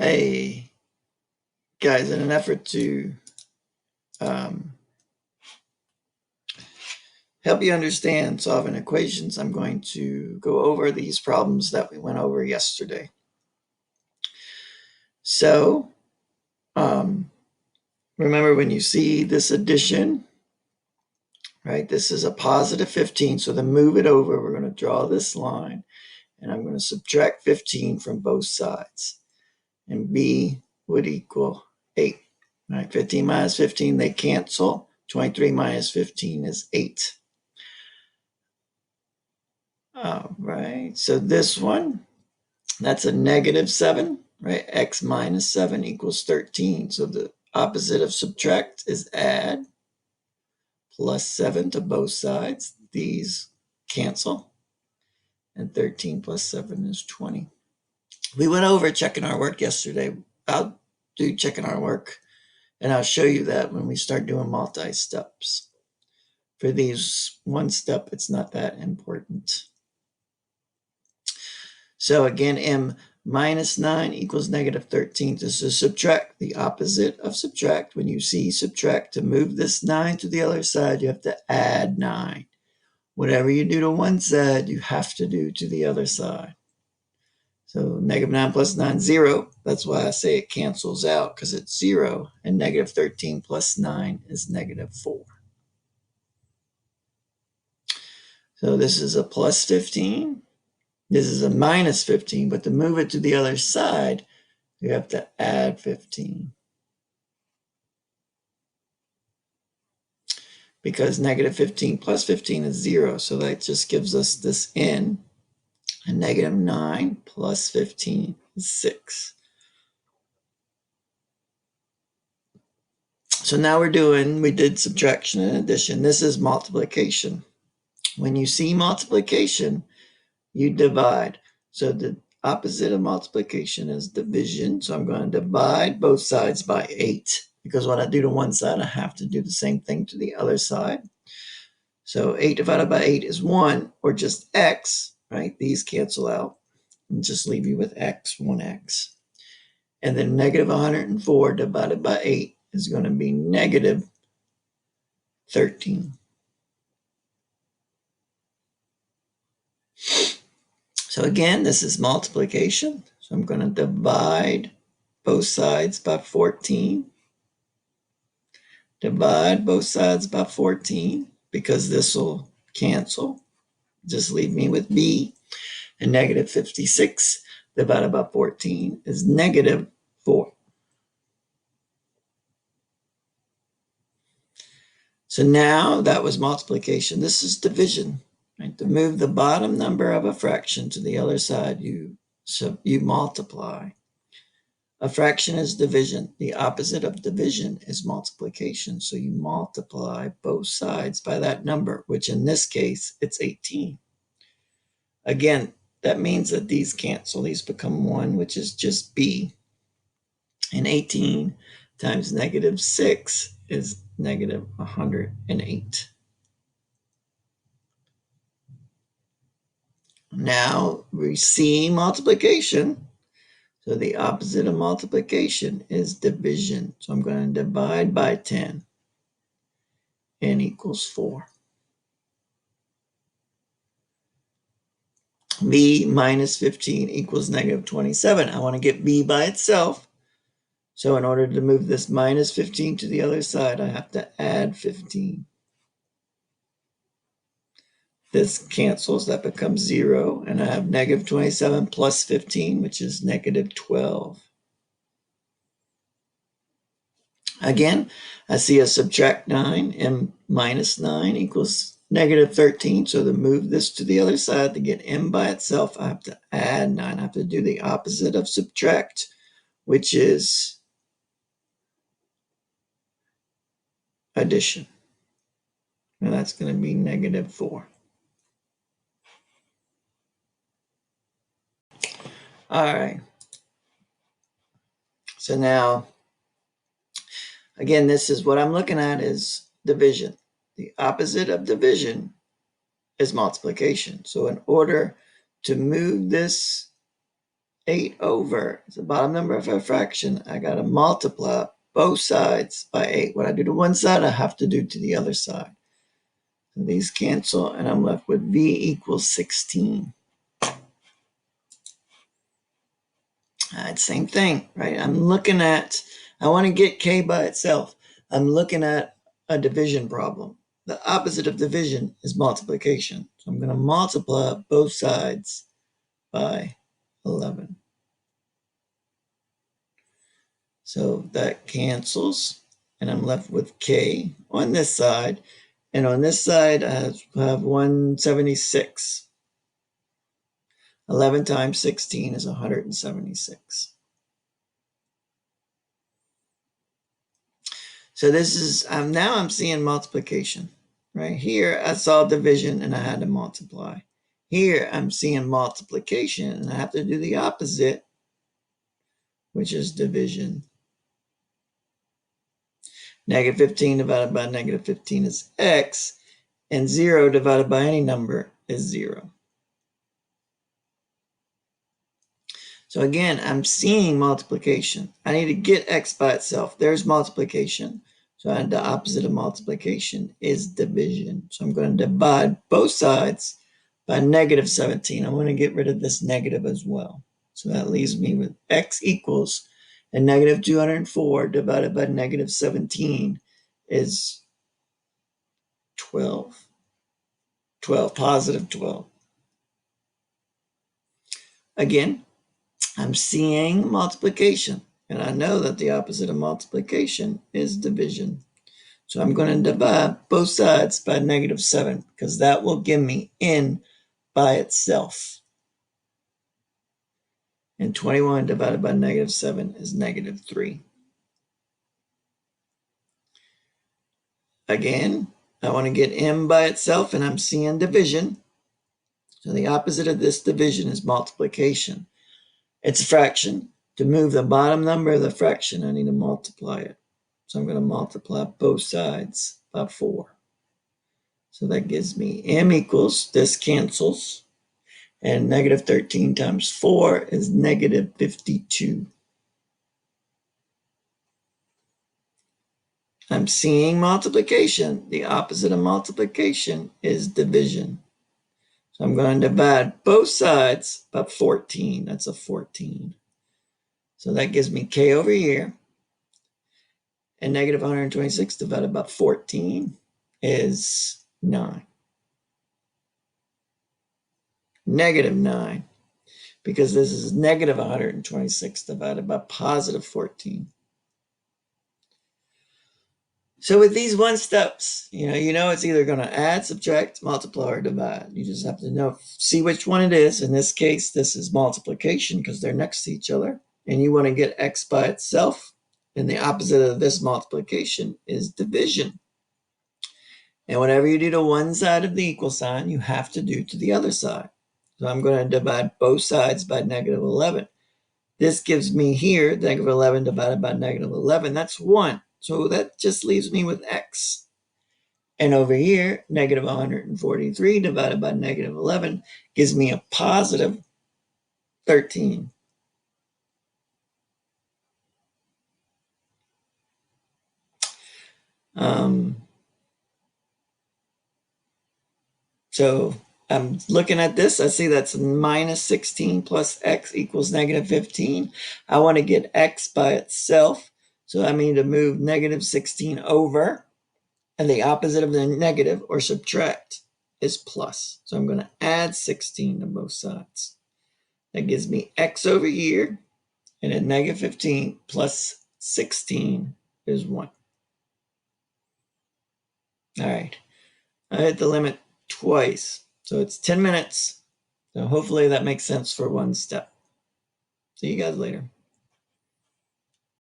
Hey, guys, in an effort to help you understand solving equations, I'm going to go over these problems that we went over yesterday. So, remember when you see this addition, right? This is a positive 15. So to move it over, we're going to draw this line, and I'm going to subtract 15 from both sides. And b would equal 8. Right? 15 minus 15, they cancel. 23 minus 15 is 8. All right, so this one, that's a negative 7, right? X minus 7 equals 13. So the opposite of subtract is add. Plus 7 to both sides. These cancel. And 13 plus 7 is 20. We went over checking our work yesterday. I'll do checking our work, and I'll show you that when we start doing multi-steps. For these one step, it's not that important. So again, m minus 9 equals negative 13. This is subtract, the opposite of subtract. When you see subtract, to move this 9 to the other side, you have to add 9. Whatever you do to one side, you have to do to the other side. So negative 9 plus 9, 0. That's why I say it cancels out, because it's 0. And negative 13 plus 9 is negative 4. So this is a plus 15. This is a minus 15, but to move it to the other side, you have to add 15. Because negative 15 plus 15 is 0, so that just gives us this n. And negative 9 plus 15 is 6. So now we did subtraction and addition. This is multiplication. When you see multiplication, you divide. So the opposite of multiplication is division. So I'm going to divide both sides by 8. Because when I do to one side, I have to do the same thing to the other side. So 8 divided by 8 is 1, or just x, right? These cancel out and just leave you with x, 1x. And then negative 104 divided by 8 is going to be negative 13. So again, this is multiplication. So I'm going to divide both sides by 14. Divide both sides by 14, because this will cancel. Just leave me with b. And negative 56 divided by 14 is negative 4. So now that was multiplication. This is division. Right? To move the bottom number of a fraction to the other side, you multiply. A fraction is division. The opposite of division is multiplication. So you multiply both sides by that number, which in this case, it's 18. Again, that means that these cancel. These become 1, which is just b. And 18 times negative 6 is negative 108. Now we see multiplication. So the opposite of multiplication is division. So I'm going to divide by 10. N equals 4. B minus 15 equals negative 27. I want to get B by itself. So in order to move this minus 15 to the other side, I have to add 15. This cancels, that becomes 0. And I have negative 27 plus 15, which is negative 12. Again, I see a subtract 9, and minus 9 equals negative 13. So to move this to the other side, to get m by itself, I have to add 9. I have to do the opposite of subtract, which is addition. And that's going to be negative 4. All right. So now, again, this is what I'm looking at is division. The opposite of division is multiplication. So in order to move this 8 over. It's the bottom number of a fraction. I got to multiply both sides by 8. What I do to one side, I have to do to the other side. So these cancel, and I'm left with v equals 16. Same thing, right? I want to get k by itself. I'm looking at a division problem. The opposite of division is multiplication. So I'm going to multiply both sides by 11. So that cancels, and I'm left with k on this side. And on this side, I have 176. 11 times 16 is 176. So this is, now I'm seeing multiplication. Right here, I saw division and I had to multiply. Here, I'm seeing multiplication and I have to do the opposite, which is division. Negative 15 divided by negative 15 is x, and 0 divided by any number is 0. So again, I'm seeing multiplication. I need to get x by itself. There's multiplication. So the opposite of multiplication is division. So I'm going to divide both sides by negative 17. I want to get rid of this negative as well. So that leaves me with x equals, and negative 204 divided by negative 17 is 12. 12, positive 12. Again, I'm seeing multiplication, and I know that the opposite of multiplication is division. So I'm going to divide both sides by negative 7, because that will give me n by itself. And 21 divided by negative 7 is negative 3. Again, I want to get m by itself, and I'm seeing division. So the opposite of this division is multiplication. It's a fraction. To move the bottom number of the fraction, I need to multiply it. So I'm going to multiply both sides by 4. So that gives me m equals, this cancels, and negative 13 times 4 is negative 52. I'm seeing multiplication. The opposite of multiplication is division. So I'm going to divide both sides by 14. That's a 14. So that gives me k over here. And negative 126 divided by 14 is 9. Negative 9. Because this is negative 126 divided by positive 14. So with these one steps, you know it's either going to add, subtract, multiply, or divide. You just have to see which one it is. In this case, this is multiplication because they're next to each other. And you want to get x by itself. And the opposite of this multiplication is division. And whatever you do to one side of the equal sign, you have to do to the other side. So I'm going to divide both sides by negative 11. This gives me here negative 11 divided by negative 11. That's 1. So that just leaves me with x. And over here, negative 143 divided by negative 11 gives me a positive 13. So I'm looking at this. I see that's minus 16 plus x equals negative 15. I want to get x by itself. So I mean to move negative 16 over. And the opposite of the negative, or subtract, is plus. So I'm going to add 16 to both sides. That gives me x over here. And then negative 15 plus 16 is 1. All right. I hit the limit twice. So it's 10 minutes. So hopefully that makes sense for one step. See you guys later.